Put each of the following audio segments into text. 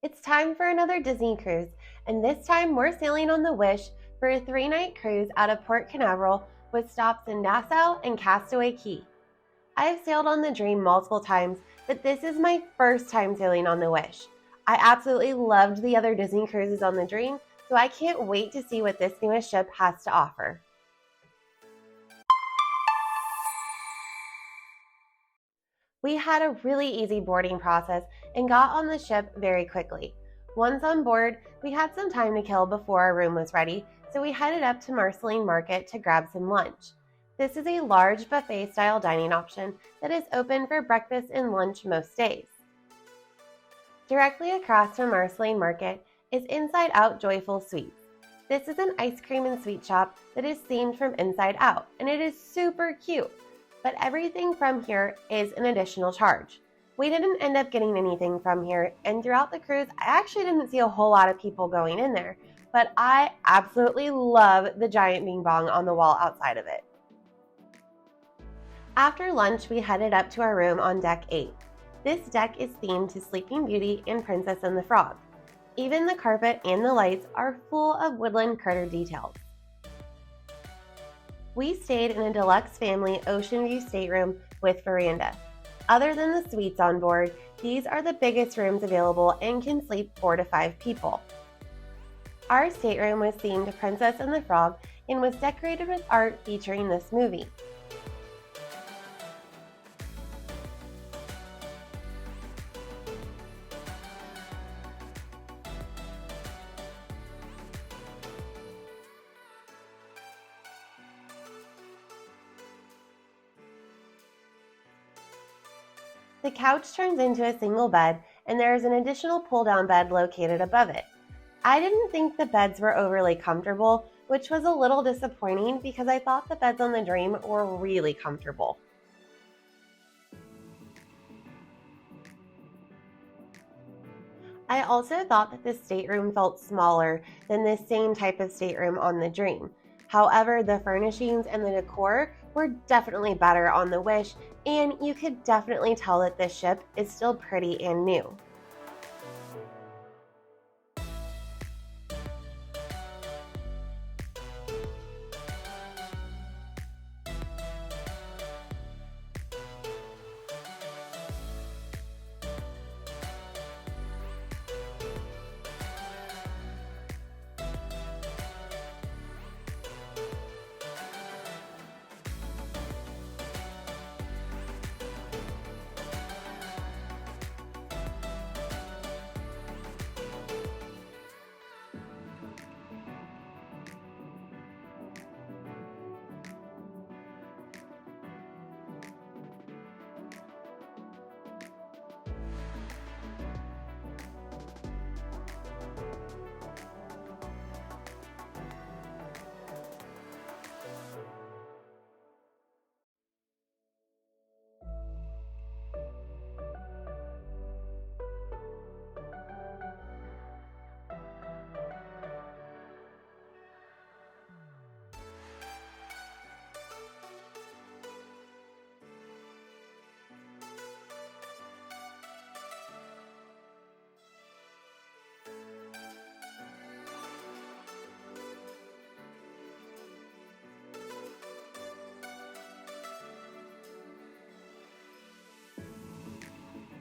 It's time for another Disney cruise, and this time we're sailing on the Wish for a 3-night cruise out of Port Canaveral with stops in Nassau and Castaway Cay. I have sailed on the Dream multiple times, but this is my first time sailing on the Wish. I absolutely loved the other Disney cruises on the Dream, so I can't wait to see what this newest ship has to offer. We had a really easy boarding process and got on the ship very quickly. Once on board, we had some time to kill before our room was ready, so we headed up to Marceline Market to grab some lunch. This is a large buffet-style dining option that is open for breakfast and lunch most days. Directly across from Marceline Market is Inside Out Joyful Sweets. This is an ice cream and sweet shop that is themed from inside out, and it is super cute. But everything from here is an additional charge. We didn't end up getting anything from here, and throughout the cruise, I actually didn't see a whole lot of people going in there, but I absolutely love the giant bing bong on the wall outside of it. After lunch, we headed up to our room on Deck 8. This deck is themed to Sleeping Beauty and Princess and the Frog. Even the carpet and the lights are full of woodland critter details. We stayed in a Deluxe Family Oceanview Stateroom with Verandah. Other than the suites on board, these are the biggest rooms available and can sleep 4 to 5 people. Our stateroom was themed Princess and the Frog and was decorated with art featuring this movie. The couch turns into a single bed, and there is an additional pull-down bed located above it. I didn't think the beds were overly comfortable, which was a little disappointing because I thought the beds on the Dream were really comfortable. I also thought that the stateroom felt smaller than the same type of stateroom on the Dream. However, the furnishings and the decor were definitely better on the Wish, and you could definitely tell that this ship is still pretty and new.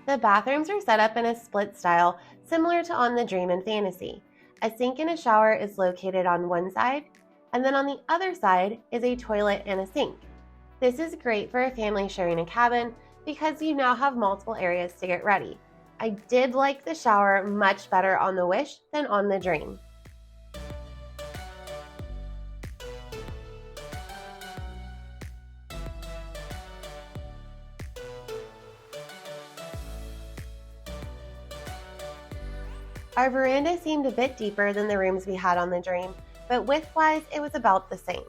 The bathrooms are set up in a split style similar to on the Dream and Fantasy. A sink and a shower is located on one side, and then on the other side is a toilet and a sink. This is great for a family sharing a cabin because you now have multiple areas to get ready. I did like the shower much better on the Wish than on the Dream. Our veranda seemed a bit deeper than the rooms we had on the Dream, but width-wise it was about the same.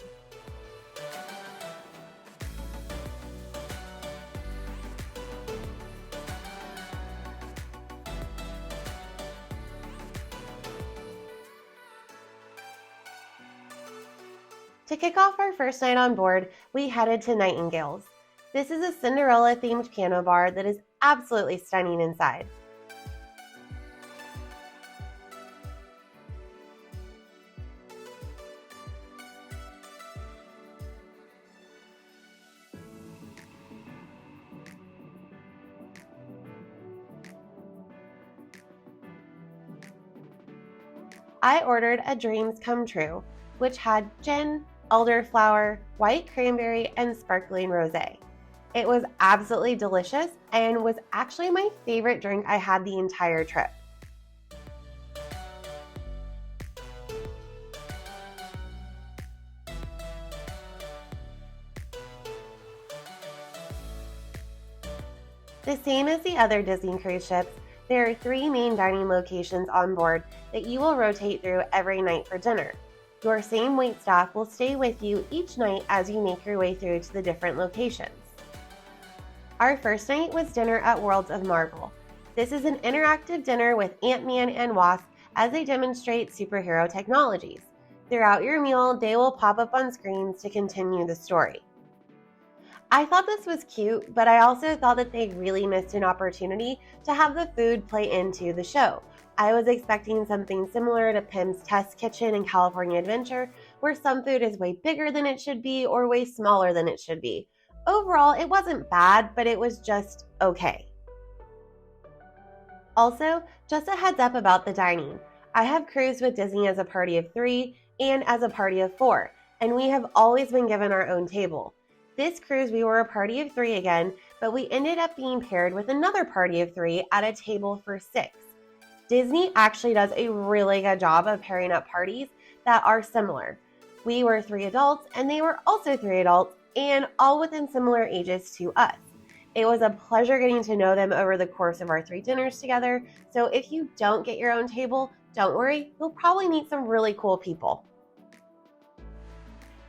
To kick off our first night on board, we headed to Nightingale's. This is a Cinderella-themed piano bar that is absolutely stunning inside. I ordered a Dreams Come True, which had gin, elderflower, white cranberry, and sparkling rosé. It was absolutely delicious and was actually my favorite drink I had the entire trip. The same as the other Disney cruise ships, there are 3 main dining locations on board that you will rotate through every night for dinner. Your same waitstaff will stay with you each night as you make your way through to the different locations. Our first night was dinner at Worlds of Marvel. This is an interactive dinner with Ant-Man and Wasp as they demonstrate superhero technologies. Throughout your meal, they will pop up on screens to continue the story. I thought this was cute, but I also thought that they really missed an opportunity to have the food play into the show. I was expecting something similar to Pim's Test Kitchen in California Adventure, where some food is way bigger than it should be or way smaller than it should be. Overall, it wasn't bad, but it was just okay. Also, just a heads up about the dining. I have cruised with Disney as a party of 3 and as a party of 4, and we have always been given our own table. This cruise, we were a party of 3 again, but we ended up being paired with another party of 3 at a table for 6. Disney actually does a really good job of pairing up parties that are similar. We were 3 adults, and they were also 3 adults, and all within similar ages to us. It was a pleasure getting to know them over the course of our 3 dinners together, so if you don't get your own table, don't worry, you'll probably meet some really cool people.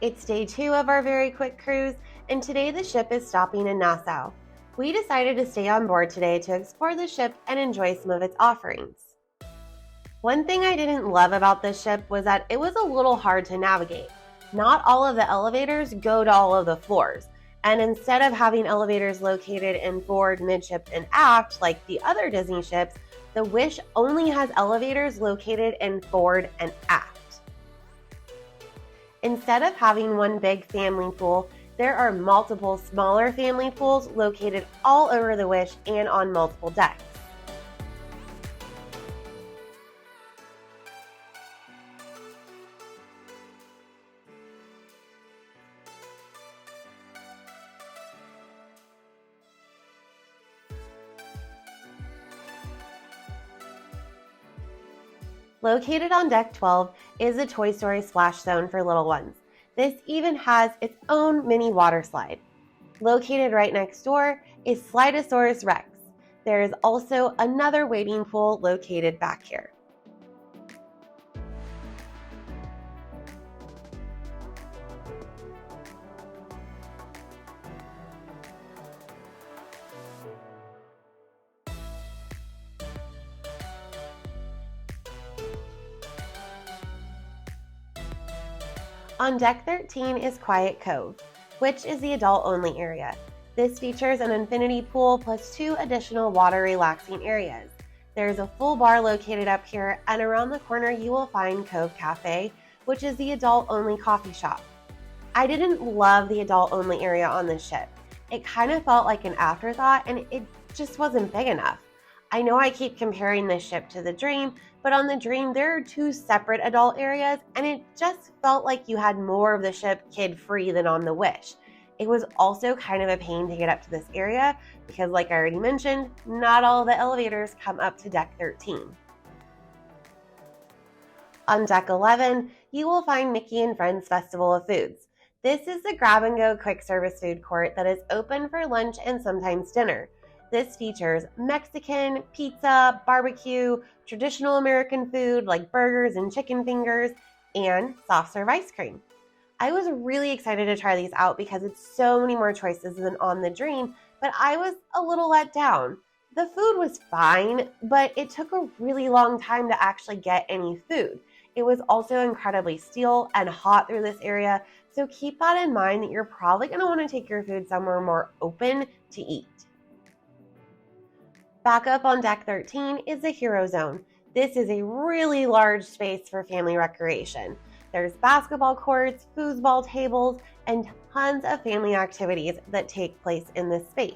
It's day 2 of our very quick cruise, and today the ship is stopping in Nassau. We decided to stay on board today to explore the ship and enjoy some of its offerings. One thing I didn't love about this ship was that it was a little hard to navigate. Not all of the elevators go to all of the floors, and instead of having elevators located in forward, midship, and aft like the other Disney ships, the Wish only has elevators located in forward and aft. Instead of having one big family pool, there are multiple smaller family pools located all over the Wish and on multiple decks. Located on Deck 12 is the Toy Story Splash Zone for little ones. This even has its own mini water slide. Located right next door is Slidosaurus Rex. There is also another wading pool located back here. On Deck 13 is Quiet Cove, which is the adult-only area. This features an infinity pool plus 2 additional water-relaxing areas. There is a full bar located up here, and around the corner you will find Cove Cafe, which is the adult-only coffee shop. I didn't love the adult-only area on this ship. It kind of felt like an afterthought, and it just wasn't big enough. I know I keep comparing this ship to the Dream, but on the Dream there are 2 separate adult areas, and it just felt like you had more of the ship kid-free than on the Wish. It was also kind of a pain to get up to this area because, like I already mentioned, not all of the elevators come up to Deck 13. On Deck 11, you will find Mickey and Friends Festival of Foods. This is the grab-and-go quick service food court that is open for lunch and sometimes dinner. This features Mexican, pizza, barbecue, traditional American food like burgers and chicken fingers, and soft serve ice cream. I was really excited to try these out because it's so many more choices than on the Dream, but I was a little let down. The food was fine, but it took a really long time to actually get any food. It was also incredibly still and hot through this area, so keep that in mind that you're probably going to want to take your food somewhere more open to eat. Back up on Deck 13 is the Hero Zone. This is a really large space for family recreation. There's basketball courts, foosball tables, and tons of family activities that take place in this space.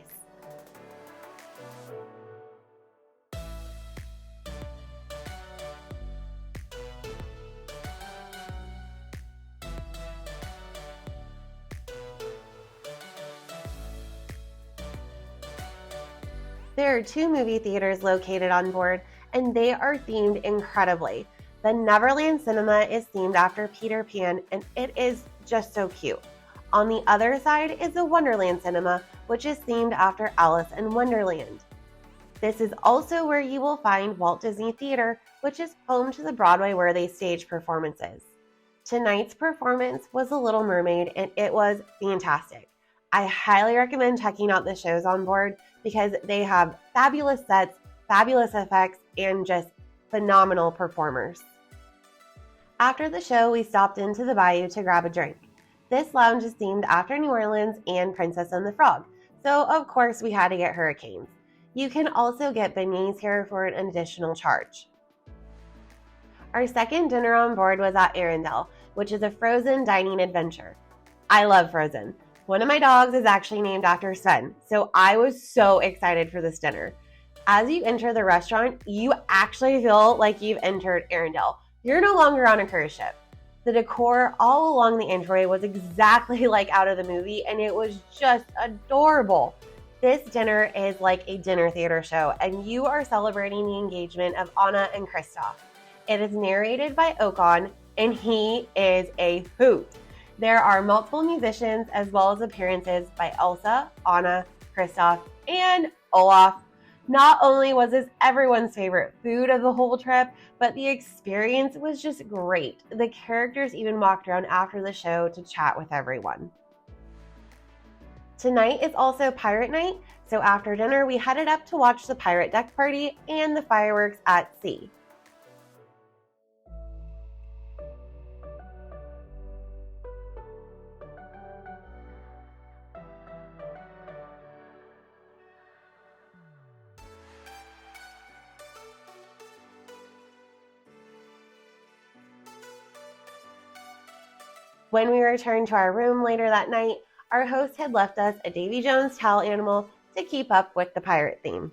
There are 2 movie theaters located on board, and they are themed incredibly. The Neverland Cinema is themed after Peter Pan, and it is just so cute. On the other side is the Wonderland Cinema, which is themed after Alice in Wonderland. This is also where you will find Walt Disney Theater, which is home to the Broadway where they stage performances. Tonight's performance was The Little Mermaid, and it was fantastic. I highly recommend checking out the shows on board because they have fabulous sets, fabulous effects, and just phenomenal performers. After the show, we stopped into the bayou to grab a drink. This lounge is themed after New Orleans and Princess and the Frog, so of course we had to get hurricanes. You can also get beignets here for an additional charge. Our second dinner on board was at Arendelle, which is a frozen dining adventure. I love Frozen. One of my dogs is actually named after Sven, so I was so excited for this dinner. As you enter the restaurant, you actually feel like you've entered Arendelle. You're no longer on a cruise ship. The decor all along the entryway was exactly like out of the movie, and it was just adorable. This dinner is like a dinner theater show, and you are celebrating the engagement of Anna and Kristoff. It is narrated by Okan, and he is a hoot. There are multiple musicians as well as appearances by Elsa, Anna, Kristoff, and Olaf. Not only was this everyone's favorite food of the whole trip, but the experience was just great. The characters even walked around after the show to chat with everyone. Tonight is also pirate night, so after dinner we headed up to watch the pirate deck party and the fireworks at sea. When we returned to our room later that night, our host had left us a Davy Jones towel animal to keep up with the pirate theme.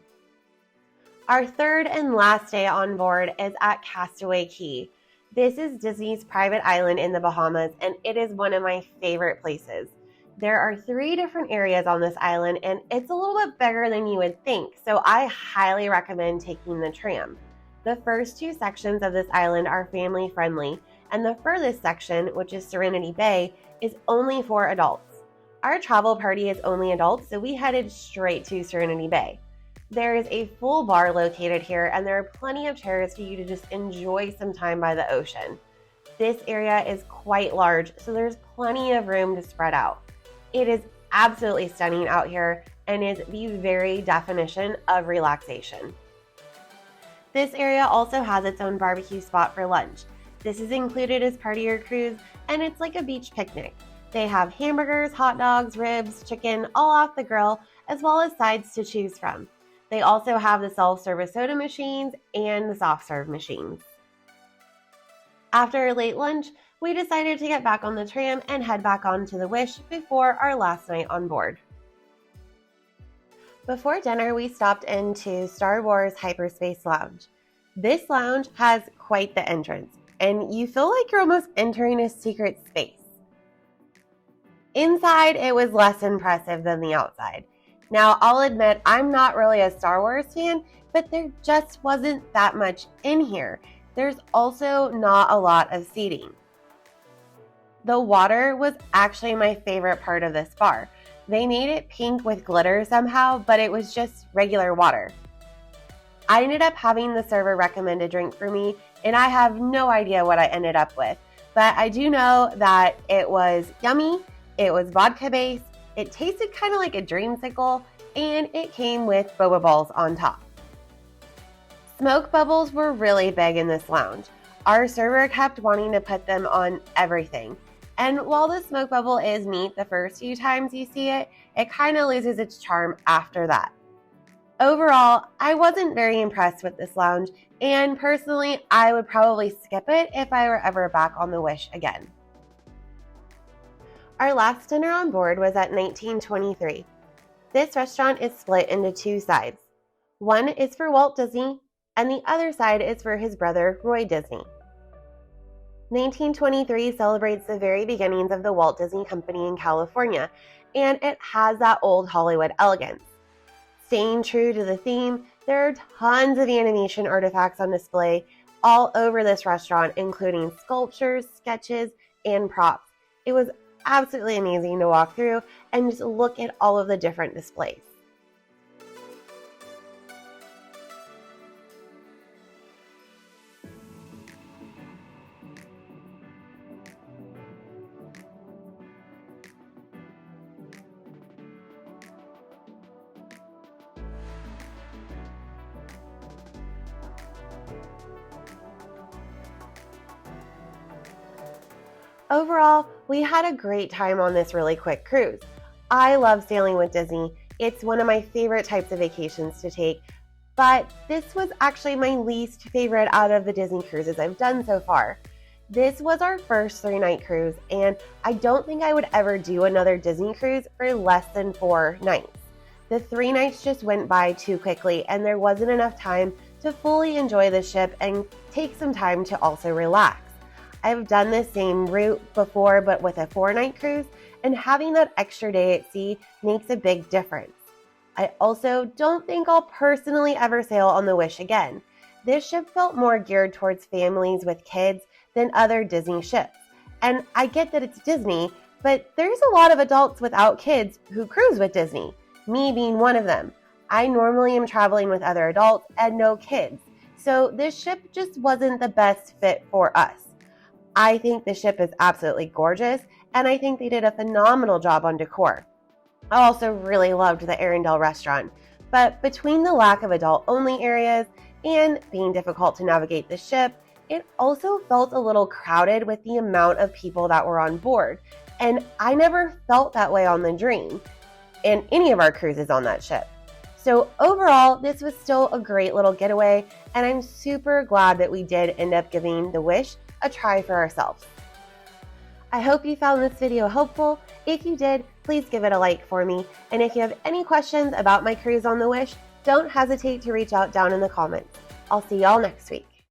Our third and last day on board is at Castaway Cay. This is Disney's private island in the Bahamas, and it is one of my favorite places. There are 3 different areas on this island, and it's a little bit bigger than you would think, so I highly recommend taking the tram. The first 2 sections of this island are family friendly, and the furthest section, which is Serenity Bay, is only for adults. Our travel party is only adults, so we headed straight to Serenity Bay. There is a full bar located here, and there are plenty of chairs for you to just enjoy some time by the ocean. This area is quite large, so there's plenty of room to spread out. It is absolutely stunning out here and is the very definition of relaxation. This area also has its own barbecue spot for lunch. This is included as part of your cruise, and it's like a beach picnic. They have hamburgers, hot dogs, ribs, chicken, all off the grill, as well as sides to choose from. They also have the self-service soda machines and the soft-serve machines. After a late lunch, we decided to get back on the tram and head back onto the Wish before our last night on board. Before dinner, we stopped into Star Wars Hyperspace Lounge. This lounge has quite the entrance, and you feel like you're almost entering a secret space. Inside, it was less impressive than the outside. Now, I'll admit I'm not really a Star Wars fan, but there just wasn't that much in here. There's also not a lot of seating. The water was actually my favorite part of this bar. They made it pink with glitter somehow, but it was just regular water. I ended up having the server recommend a drink for me, and I have no idea what I ended up with, but I do know that it was yummy, it was vodka based, it tasted kind of like a dreamsicle, and it came with boba balls on top. Smoke bubbles were really big in this lounge. Our server kept wanting to put them on everything. And while the smoke bubble is neat the first few times you see it, it kind of loses its charm after that. Overall, I wasn't very impressed with this lounge, and personally, I would probably skip it if I were ever back on the Wish again. Our last dinner on board was at 1923. This restaurant is split into 2 sides. One is for Walt Disney, and the other side is for his brother, Roy Disney. 1923 celebrates the very beginnings of the Walt Disney Company in California, and it has that old Hollywood elegance. Staying true to the theme, there are tons of animation artifacts on display all over this restaurant, including sculptures, sketches, and props. It was absolutely amazing to walk through and just look at all of the different displays. Overall, we had a great time on this really quick cruise. I love sailing with Disney. It's one of my favorite types of vacations to take, but this was actually my least favorite out of the Disney cruises I've done so far. This was our first 3-night cruise, and I don't think I would ever do another Disney cruise for less than 4 nights. The 3 nights just went by too quickly, and there wasn't enough time to fully enjoy the ship and take some time to also relax. I've done this same route before, but with a 4-night cruise, and having that extra day at sea makes a big difference. I also don't think I'll personally ever sail on the Wish again. This ship felt more geared towards families with kids than other Disney ships. And I get that it's Disney, but there's a lot of adults without kids who cruise with Disney, me being one of them. I normally am traveling with other adults and no kids, so this ship just wasn't the best fit for us. I think the ship is absolutely gorgeous, and I think they did a phenomenal job on decor. I also really loved the Arendelle restaurant, but between the lack of adult-only areas and being difficult to navigate the ship, it also felt a little crowded with the amount of people that were on board, and I never felt that way on the Dream and any of our cruises on that ship. So overall, this was still a great little getaway, and I'm super glad that we did end up giving the Wish a try for ourselves. I hope you found this video helpful. If you did, please give it a like for me. And if you have any questions about my cruise on the Wish, don't hesitate to reach out down in the comments. I'll see y'all next week.